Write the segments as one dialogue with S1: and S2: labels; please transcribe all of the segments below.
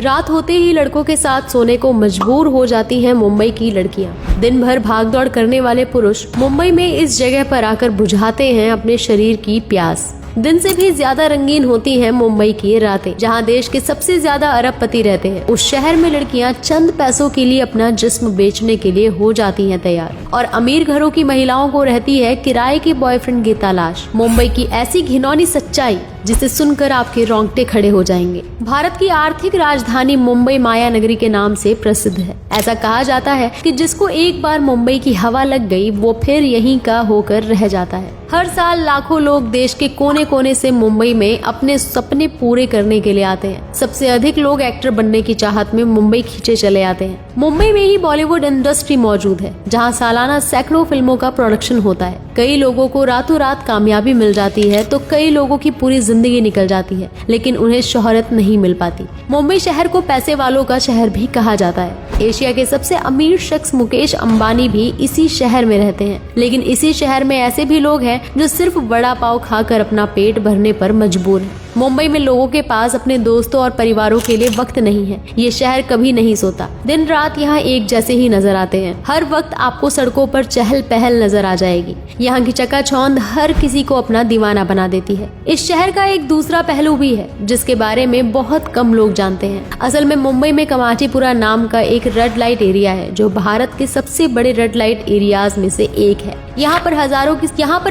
S1: रात होते ही लड़कों के साथ सोने को मजबूर हो जाती हैं मुंबई की लड़कियां। दिन भर भागदौड़ करने वाले पुरुष मुंबई में इस जगह पर आकर बुझाते हैं अपने शरीर की प्यास। दिन से भी ज्यादा रंगीन होती हैं मुंबई की रातें, जहां देश के सबसे ज्यादा अरबपति रहते हैं। उस शहर में लड़कियां चंद पैसों के लिए अपना जिस्म बेचने के लिए हो जाती हैं तैयार, और अमीर घरों की महिलाओं को रहती है किराए के बॉयफ्रेंड की तलाश। मुंबई की ऐसी घिनौनी सच्चाई जिसे सुनकर आपके रोंगटे खड़े हो जाएंगे। भारत की आर्थिक राजधानी मुंबई माया नगरी के नाम से प्रसिद्ध है। ऐसा कहा जाता है कि जिसको एक बार मुंबई की हवा लग गई वो फिर यहीं का होकर रह जाता है। हर साल लाखों लोग देश के कोने कोने से मुंबई में अपने सपने पूरे करने के लिए आते हैं। सबसे अधिक लोग एक्टर बनने की चाहत में मुंबई खींचे चले आते हैं। मुंबई में ही बॉलीवुड इंडस्ट्री मौजूद है, जहां सालाना सैकड़ों फिल्मों का प्रोडक्शन होता है। कई लोगों को रातों रात कामयाबी मिल जाती है तो कई लोगों की पूरी जिंदगी निकल जाती है, लेकिन उन्हें शोहरत नहीं मिल पाती। मुंबई शहर को पैसे वालों का शहर भी कहा जाता है। एशिया के सबसे अमीर शख्स मुकेश अंबानी भी इसी शहर में रहते हैं, लेकिन इसी शहर में ऐसे भी लोग हैं जो सिर्फ वड़ा पाव खाकर अपना पेट भरने पर मजबूर हैं। मुंबई में लोगों के पास अपने दोस्तों और परिवारों के लिए वक्त नहीं है। ये शहर कभी नहीं सोता। दिन रात यहाँ एक जैसे ही नजर आते हैं। हर वक्त आपको सड़कों पर चहल पहल नजर आ जाएगी। यहाँ की चकाचौंध हर किसी को अपना दीवाना बना देती है। इस शहर का एक दूसरा पहलू भी है जिसके बारे में बहुत कम लोग जानते हैं। असल में मुंबई में कमाटीपुरा नाम का एक रेड लाइट एरिया है जो भारत के सबसे बड़े रेड लाइट एरियाज में से एक है। यहाँ पर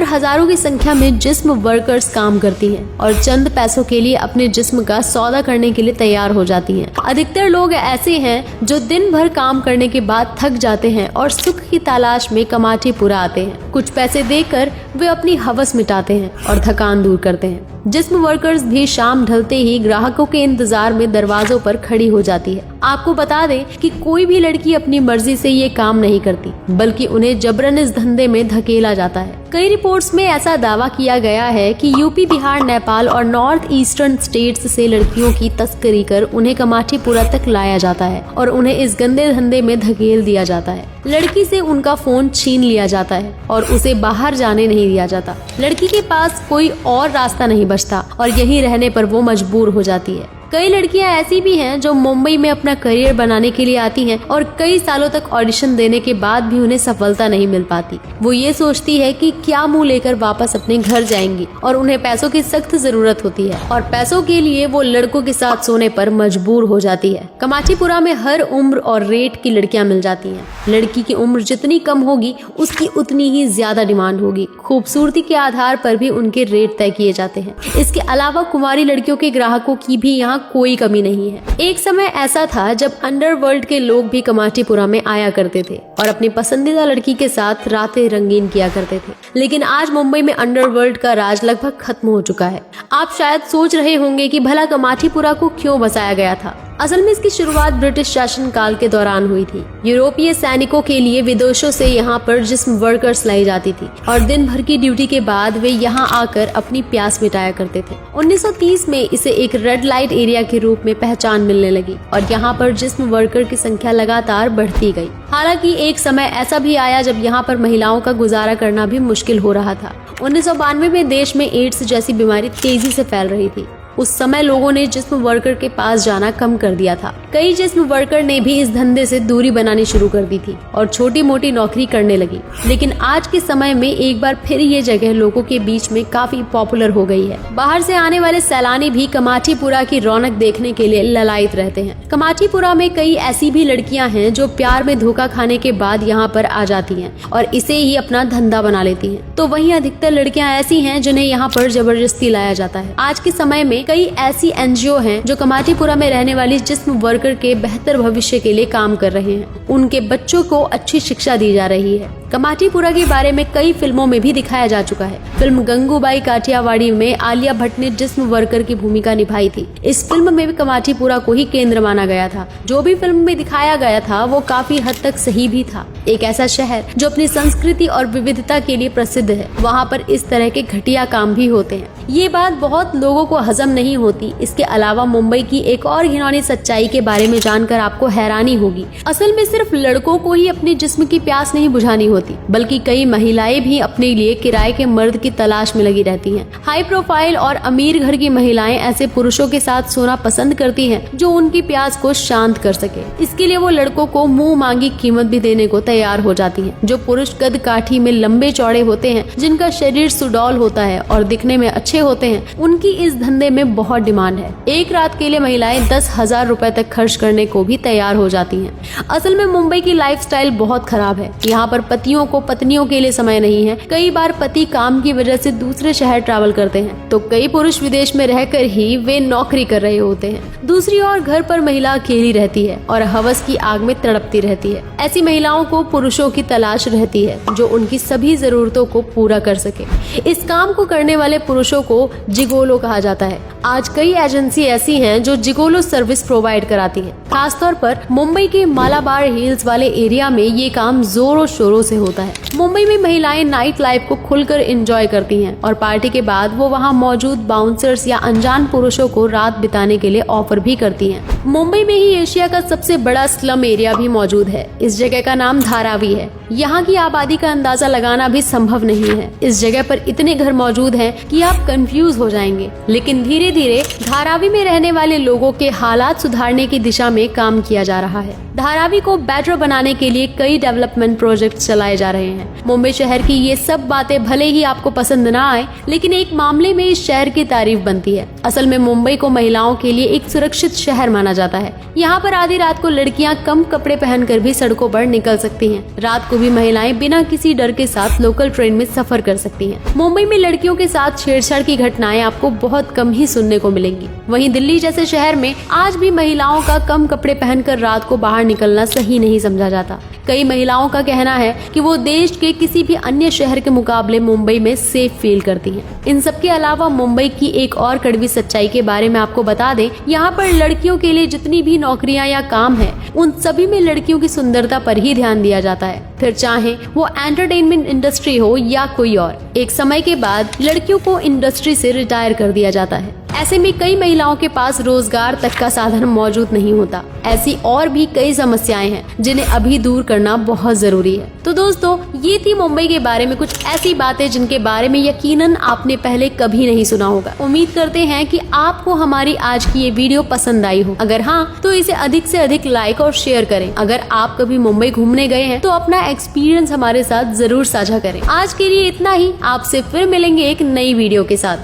S1: हजारों की संख्या में जिस्म वर्कर्स काम करती हैं और चंद पैसों के लिए अपने जिस्म का सौदा करने के लिए तैयार हो जाती हैं। अधिकतर लोग ऐसे हैं जो दिन भर काम करने के बाद थक जाते हैं और सुख की तलाश में कमाटीपुरा आते हैं। कुछ पैसे देकर वे अपनी हवस मिटाते हैं और थकान दूर करते हैं। जिस्म वर्कर्स भी शाम ढलते ही ग्राहकों के इंतजार में दरवाजों पर खड़ी हो जाती है। आपको बता दें कि कोई भी लड़की अपनी मर्जी से ये काम नहीं करती, बल्कि उन्हें जबरन इस धंधे में धकेला जाता है। कई रिपोर्ट्स में ऐसा दावा किया गया है कि यूपी, बिहार, नेपाल और नॉर्थ ईस्टर्न स्टेट्स से लड़कियों की तस्करी कर उन्हें कमाटीपुरा तक लाया जाता है और उन्हें इस गंदे धंधे में धकेल दिया जाता है। लड़की से उनका फोन छीन लिया जाता है और उसे बाहर जाने नहीं दिया जाता। लड़की के पास कोई और रास्ता नहीं बचता और यहीं रहने पर वो मजबूर हो जाती है। कई लड़कियां ऐसी भी हैं जो मुंबई में अपना करियर बनाने के लिए आती हैं और कई सालों तक ऑडिशन देने के बाद भी उन्हें सफलता नहीं मिल पाती। वो ये सोचती है कि क्या मुंह लेकर वापस अपने घर जाएंगी और उन्हें पैसों की सख्त जरूरत होती है और पैसों के लिए वो लड़कों के साथ सोने पर मजबूर हो जाती है। कमाटीपुरा में हर उम्र और रेट की लड़कियां मिल जाती हैं। लड़की की उम्र जितनी कम होगी उसकी उतनी ही ज्यादा डिमांड होगी। खूबसूरती के आधार पर भी उनके रेट तय किए जाते हैं। इसके अलावा कुमारी लड़कियों के ग्राहकों की भी यहाँ कोई कमी नहीं है। एक समय ऐसा था जब अंडरवर्ल्ड के लोग भी कमाटीपुरा में आया करते थे और अपनी पसंदीदा लड़की के साथ रातें रंगीन किया करते थे, लेकिन आज मुंबई में अंडरवर्ल्ड का राज लगभग खत्म हो चुका है। आप शायद सोच रहे होंगे कि भला कमाटीपुरा को क्यों बसाया गया था। असल में इसकी शुरुआत ब्रिटिश शासनकाल के दौरान हुई थी। यूरोपीय सैनिकों के लिए विदेशों से यहाँ पर जिस्म वर्कर्स लाई जाती थी और दिन भर की ड्यूटी के बाद वे यहाँ आकर अपनी प्यास मिटाया करते थे। 1930 में इसे एक रेड लाइट एरिया के रूप में पहचान मिलने लगी और यहाँ पर जिस्म वर्कर की संख्या लगातार बढ़ती गई। हालांकि एक समय ऐसा भी आया जब यहाँ पर महिलाओं का गुजारा करना भी मुश्किल हो रहा था। 1992 में देश में एड्स जैसी बीमारी तेजी से फैल रही थी। उस समय लोगों ने जिस्म वर्कर के पास जाना कम कर दिया था। कई जिस्म वर्कर ने भी इस धंधे से दूरी बनानी शुरू कर दी थी और छोटी मोटी नौकरी करने लगी। लेकिन आज के समय में एक बार फिर ये जगह लोगों के बीच में काफी पॉपुलर हो गई है। बाहर से आने वाले सैलानी भी कमाटीपुरा की रौनक देखने के लिए ललायत रहते हैं। कमाटीपुरा में कई ऐसी भी लड़कियां हैं जो प्यार में धोखा खाने के बाद यहाँ पर आ जाती हैं और इसे ही अपना धंधा बना लेती हैं। तो वहीं अधिकतर लड़कियां ऐसी हैं जिन्हें यहाँ पर जबरदस्ती लाया जाता है। आज के समय में कई ऐसी एनजीओ हैं जो कमाटीपुरा में रहने वाली जिस्म वर्कर के बेहतर भविष्य के लिए काम कर रहे हैं। उनके बच्चों को अच्छी शिक्षा दी जा रही है। कमाटीपुरा के बारे में कई फिल्मों में भी दिखाया जा चुका है। फिल्म गंगूबाई काठियावाड़ी में आलिया भट्ट ने जिस्म वर्कर की भूमिका निभाई थी। इस फिल्म में भी कमाटीपुरा को ही केंद्र माना गया था। जो भी फिल्म में दिखाया गया था वो काफी हद तक सही भी था। एक ऐसा शहर जो अपनी संस्कृति और विविधता के लिए प्रसिद्ध है, वहाँ पर इस तरह के घटिया काम भी होते हैं। ये बात बहुत लोगों को हजम नहीं होती। इसके अलावा मुंबई की एक और घिनौनी सच्चाई के बारे में जानकर आपको हैरानी होगी। असल में सिर्फ लड़कों को ही अपने जिस्म की प्यास नहीं बुझानी होती, होती, बल्कि कई महिलाएं भी अपने लिए किराए के मर्द की तलाश में लगी रहती हैं। हाई प्रोफाइल और अमीर घर की महिलाएं ऐसे पुरुषों के साथ सोना पसंद करती हैं जो उनकी प्यास को शांत कर सके। इसके लिए वो लड़कों को मुंह मांगी कीमत भी देने को तैयार हो जाती हैं। जो पुरुष कद काठी में लंबे चौड़े होते हैं, जिनका शरीर सुडौल होता है और दिखने में अच्छे होते हैं, उनकी इस धंधे में बहुत डिमांड है। एक रात के लिए महिलाएं 10,000 रुपए तक खर्च करने को भी तैयार हो जाती हैं। असल में मुंबई की लाइफस्टाइल बहुत खराब है। यहाँ पर पतियों को पत्नियों के लिए समय नहीं है। कई बार पति काम की वजह से दूसरे शहर ट्रैवल करते हैं, तो कई पुरुष विदेश में रहकर ही वे नौकरी कर रहे होते हैं। दूसरी ओर घर पर महिला अकेली रहती है और हवस की आग में तड़पती रहती है। ऐसी महिलाओं को पुरुषों की तलाश रहती है जो उनकी सभी जरूरतों को पूरा कर सके। इस काम को करने वाले पुरुषों को जिगोलो कहा जाता है। आज कई एजेंसी ऐसी हैं जो जिगोलो सर्विस प्रोवाइड कराती हैं। खासतौर पर मुंबई के मालाबार हिल्स वाले एरिया में ये काम जोरों शोरों से होता है। मुंबई में महिलाएं नाइट लाइफ को खुलकर एंजॉय करती हैं और पार्टी के बाद वो वहाँ मौजूद बाउंसर्स या अनजान पुरुषों को रात बिताने के लिए ऑफर भी करती हैं। मुंबई में ही एशिया का सबसे बड़ा स्लम एरिया भी मौजूद है। इस जगह का नाम धारावी है। यहाँ की आबादी का अंदाजा लगाना भी संभव नहीं है। इस जगह पर इतने घर मौजूद हैं कि आप कंफ्यूज हो जाएंगे। लेकिन धीरे धीरे धारावी में रहने वाले लोगों के हालात सुधारने की दिशा में काम किया जा रहा है। धारावी को बेटर बनाने के लिए कई डेवलपमेंट प्रोजेक्ट चलाए जा रहे हैं। मुंबई शहर की ये सब बातें भले ही आपको पसंद ना आए, लेकिन एक मामले में इस शहर की तारीफ बनती है। असल में मुंबई को महिलाओं के लिए एक सुरक्षित शहर माना जाता है। यहाँ पर आधी रात को लड़कियाँ कम कपड़े पहनकर भी सड़कों पर निकल सकती हैं। रात को भी महिलाएं बिना किसी डर के साथ लोकल ट्रेन में सफर कर सकती हैं। मुंबई में लड़कियों के साथ छेड़छाड़ की घटनाएं आपको बहुत कम ही सुनने को मिलेंगी। वहीं दिल्ली जैसे शहर में आज भी महिलाओं का कम कपड़े पहनकर रात को बाहर निकलना सही नहीं समझा जाता। कई महिलाओं का कहना है कि वो देश के किसी भी अन्य शहर के मुकाबले मुंबई में सेफ फील करती हैं। इन सब के अलावा मुंबई की एक और कड़वी सच्चाई के बारे में आपको बता दें, यहाँ पर लड़कियों के लिए जितनी भी नौकरियां या काम है, उन सभी में लड़कियों की सुंदरता पर ही ध्यान दिया जाता है। फिर चाहे वो एंटरटेनमेंट इंडस्ट्री हो या कोई और, एक समय के बाद लड़कियों को इंडस्ट्री से रिटायर कर दिया जाता है। ऐसे में कई महिलाओं के पास रोजगार तक का साधन मौजूद नहीं होता। ऐसी और भी कई समस्याएं हैं जिन्हें अभी दूर करना बहुत जरूरी है। तो दोस्तों, ये थी मुंबई के बारे में कुछ ऐसी बातें जिनके बारे में यकीनन आपने पहले कभी नहीं सुना होगा। उम्मीद करते हैं कि आपको हमारी आज की ये वीडियो पसंद आई हो। अगर हाँ, तो इसे अधिक से अधिक लाइक और शेयर करें। अगर आप कभी मुंबई घूमने गए हैं तो अपना एक्सपीरियंस हमारे साथ जरूर साझा करें। आज के लिए इतना ही। आपसे फिर मिलेंगे एक नई वीडियो के साथ।